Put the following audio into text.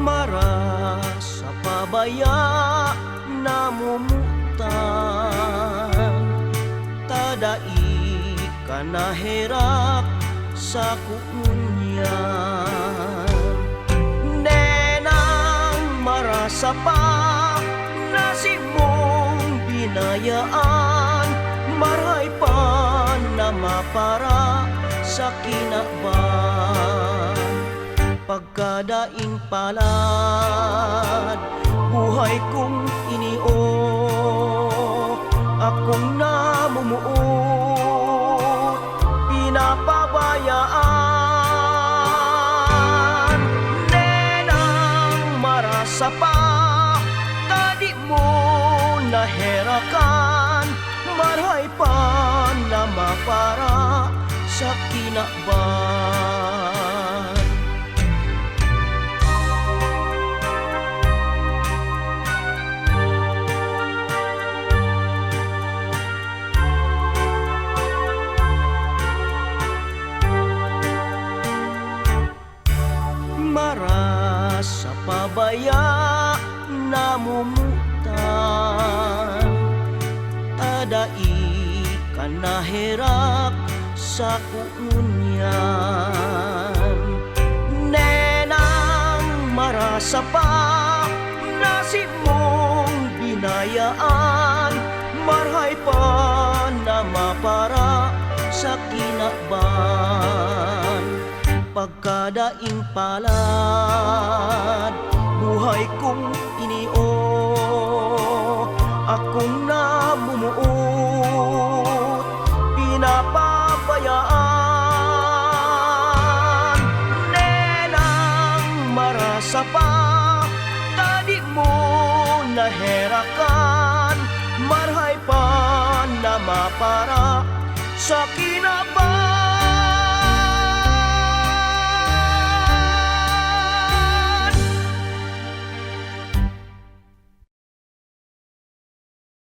Mara sa pabaya namumutan, tadai ka naherak sa kuunyan. Nenang marasa pa nasi mong binayaan, maray pa na mapara sa kinaban. Pagkadaing palad, buhay kong inio, akong namumuot, pinapabayaan. Nenang marasa pa, tadi mo naherakan, maray pa na mapara sa kinaban. Mara sa pabaya namumutan, tadai ka naherak sa kuunyan. Nenang marasa pa nasi mong binayaan, marhay pa na mapara sa kinaban. Pagkadaing palad, buhay kong inio, akong namumuot, pinapabayaan. Nenang marasa pa, tadi mo naherakan, marhay pa na mapara sa kinaban.